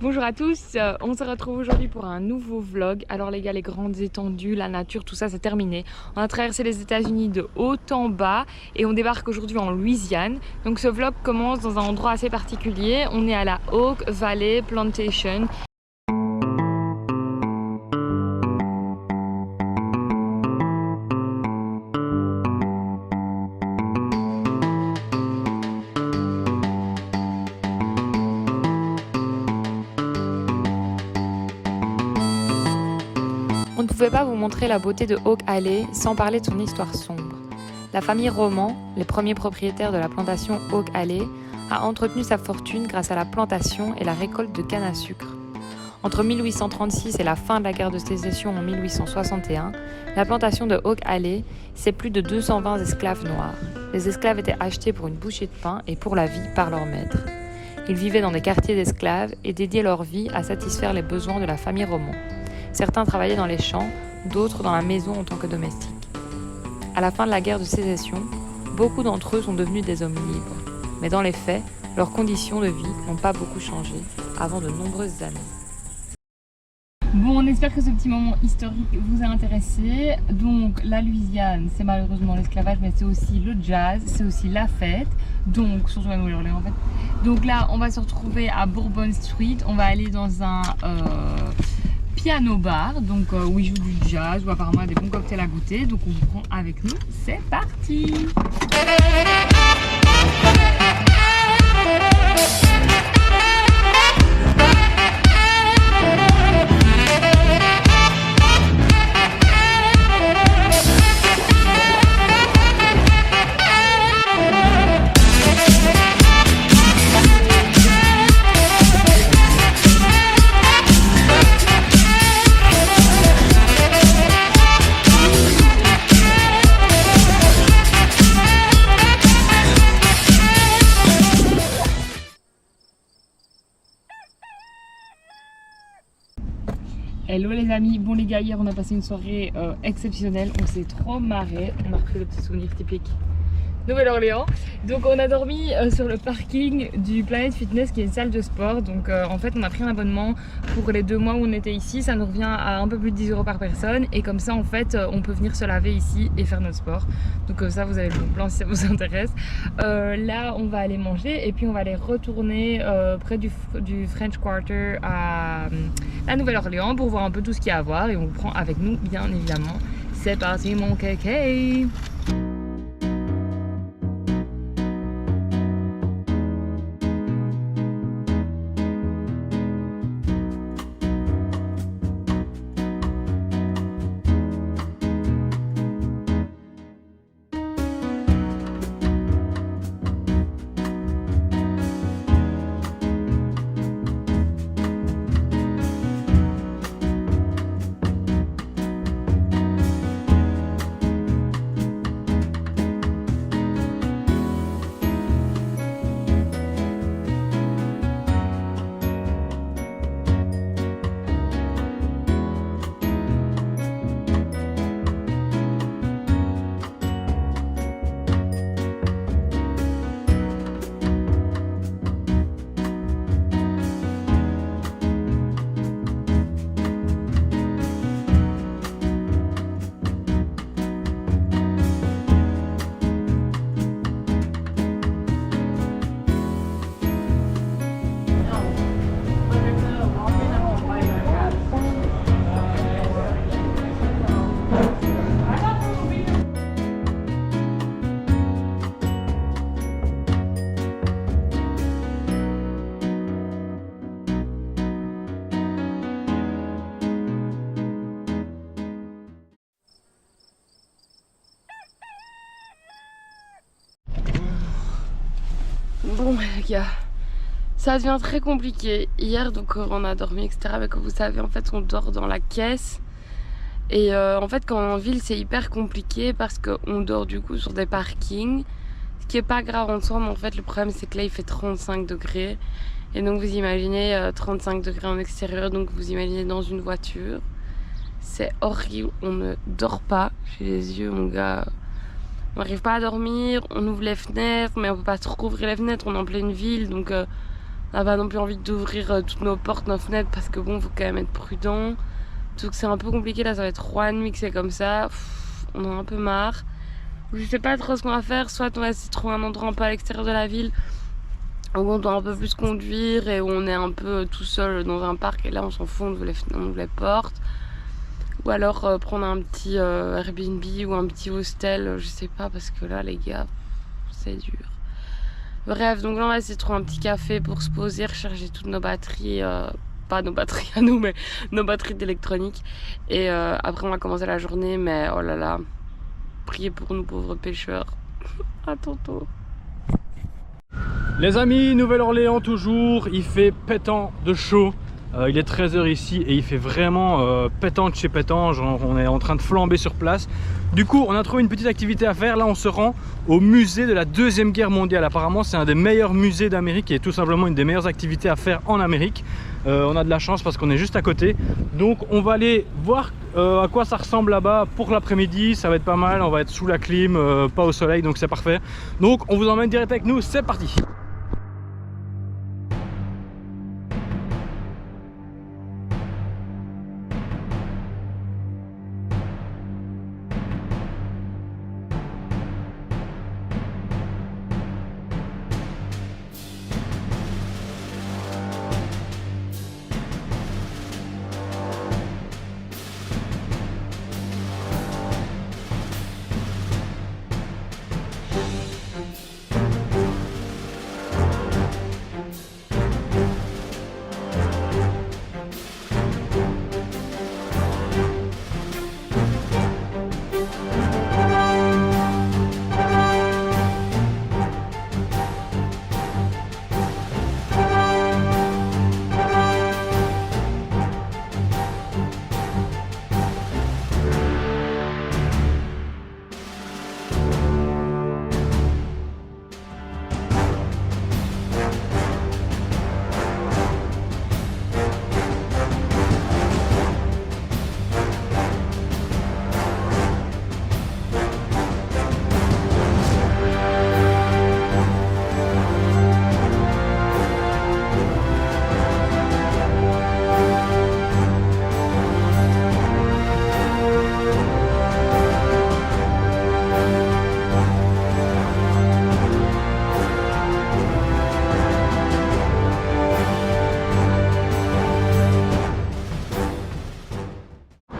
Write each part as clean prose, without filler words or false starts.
Bonjour à tous, on se retrouve aujourd'hui pour un nouveau vlog. Alors les gars, les grandes étendues, la nature, tout ça c'est terminé. On a traversé les États-Unis de haut en bas et on débarque aujourd'hui en Louisiane. Donc ce vlog commence dans un endroit assez particulier. On est à la Oak Valley Plantation. On ne pouvait pas vous montrer la beauté de Oak Alley sans parler de son histoire sombre. La famille Roman, les premiers propriétaires de la plantation Oak Alley, a entretenu sa fortune grâce à la plantation et la récolte de canne à sucre. Entre 1836 et la fin de la guerre de sécession en 1861, la plantation de Oak Alley, c'est plus de 220 esclaves noirs. Les esclaves étaient achetés pour une bouchée de pain et pour la vie par leur maître. Ils vivaient dans des quartiers d'esclaves et dédiaient leur vie à satisfaire les besoins de la famille Roman. Certains travaillaient dans les champs, d'autres dans la maison en tant que domestiques. À la fin de la guerre de sécession, beaucoup d'entre eux sont devenus des hommes libres. Mais dans les faits, leurs conditions de vie n'ont pas beaucoup changé avant de nombreuses années. Bon, on espère que ce petit moment historique vous a intéressé. Donc la Louisiane, c'est malheureusement l'esclavage, mais c'est aussi le jazz, c'est aussi la fête. Donc, surtout à Nouvelle-Orléans en fait. Donc là, on va se retrouver à Bourbon Street. On va aller dans un piano bar, donc où ils jouent du jazz, où apparemment il y a des bons cocktails à goûter. Donc on vous prend avec nous. C'est parti! Hello les amis, bon les gars, hier on a passé une soirée exceptionnelle, on s'est trop marré, on a refait le petit souvenir typique Nouvelle-Orléans. Donc on a dormi sur le parking du Planet Fitness qui est une salle de sport. Donc en fait on a pris un abonnement pour les 2 mois où on était ici, ça nous revient à un peu plus de 10 € par personne. Et comme ça en fait on peut venir se laver ici et faire notre sport. Donc ça vous avez le bon plan si ça vous intéresse. Là on va aller manger et puis on va aller retourner près du French Quarter à la Nouvelle-Orléans pour voir un peu tout ce qu'il y a à voir. Et on vous prend avec nous bien évidemment. C'est parti mon kéké! Bon les gars, ça devient très compliqué. Hier donc on a dormi etc, mais comme vous savez en fait on dort dans la caisse. Et en fait quand on est en ville c'est hyper compliqué parce qu'on dort du coup sur des parkings. Ce qui est pas grave en soi, mais en fait le problème c'est que là il fait 35 degrés. Et donc vous imaginez 35 degrés en extérieur, donc vous imaginez dans une voiture. C'est horrible, on ne dort pas. J'ai les yeux mon gars. On n'arrive pas à dormir, on ouvre les fenêtres, mais on peut pas trop ouvrir les fenêtres, on est en pleine ville, donc n'a pas non plus envie d'ouvrir toutes nos portes, nos fenêtres parce que bon, faut quand même être prudent. Donc c'est un peu compliqué là, ça va être 3 nuits que c'est comme ça. On en a un peu marre. Je sais pas trop ce qu'on va faire, soit on va essayer de trouver un endroit un peu à l'extérieur de la ville où on doit un peu plus conduire et où on est un peu tout seul dans un parc et là on s'en fout, on ouvre les portes. Ou alors prendre un petit Airbnb ou un petit hostel, je sais pas, parce que là les gars, c'est dur. Bref, donc là on va essayer de trouver un petit café pour se poser, recharger toutes nos batteries, pas nos batteries à nous, mais nos batteries d'électronique. Et après on va commencer la journée, mais oh là là, priez pour nous pauvres pêcheurs. À tantôt. Les amis, Nouvelle-Orléans toujours, il fait pétant de chaud. Il est 13 h ici et il fait vraiment pétant de chez pétant, genre on est en train de flamber sur place. Du coup on a trouvé une petite activité à faire, là on se rend au musée de la Deuxième Guerre mondiale. Apparemment c'est un des meilleurs musées d'Amérique et tout simplement une des meilleures activités à faire en Amérique. On a de la chance parce qu'on est juste à côté. Donc on va aller voir à quoi ça ressemble là-bas pour l'après-midi, ça va être pas mal, on va être sous la clim, pas au soleil, donc c'est parfait. Donc on vous emmène direct avec nous, c'est parti.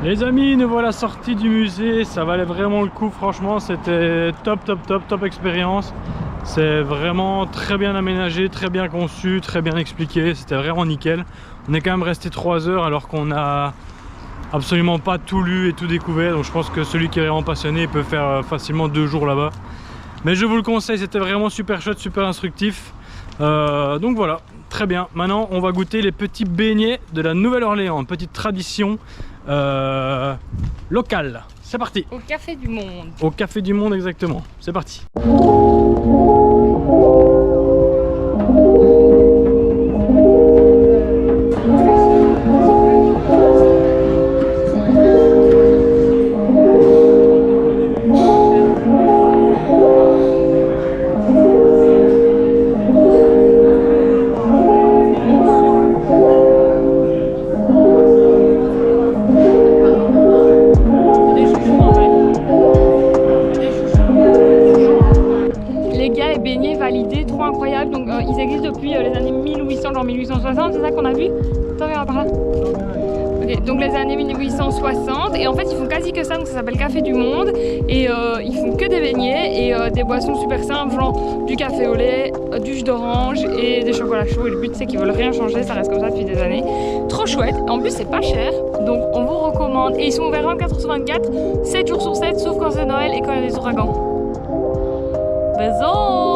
Les amis, nous voilà sortis du musée, ça valait vraiment le coup, franchement c'était top expérience. C'est vraiment très bien aménagé, très bien conçu, très bien expliqué, c'était vraiment nickel. On est quand même resté 3 heures alors qu'on a absolument pas tout lu et tout découvert, donc je pense que celui qui est vraiment passionné peut faire facilement 2 jours là-bas. Mais je vous le conseille, c'était vraiment super chouette, super instructif. Donc voilà, très bien. Maintenant on va goûter les petits beignets de la Nouvelle-Orléans, une petite tradition locale. C'est parti. Au Café du Monde. Au Café du Monde exactement, c'est parti. Ils existent depuis les années 1800, genre 1860, c'est ça qu'on a vu? Attends, regarde par là. Okay, donc les années 1860, et en fait ils font quasi que ça, donc ça s'appelle Café du Monde, et ils font que des beignets et des boissons super simples, genre du café au lait, du jus d'orange et des chocolats chauds, et le but c'est qu'ils veulent rien changer, ça reste comme ça depuis des années. Trop chouette, en plus c'est pas cher, donc on vous recommande, et ils sont ouverts 24/24, 7 jours sur 7, sauf quand c'est Noël et quand il y a des ouragans. Bisous.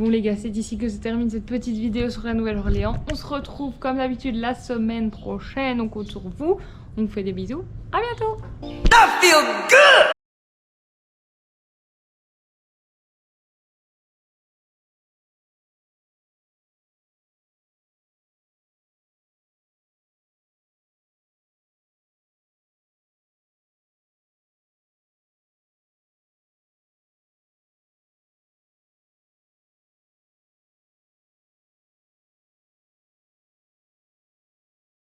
Bon les gars, c'est ici que se termine cette petite vidéo sur la Nouvelle-Orléans. On se retrouve comme d'habitude la semaine prochaine. On compte sur vous. On vous fait des bisous. À bientôt.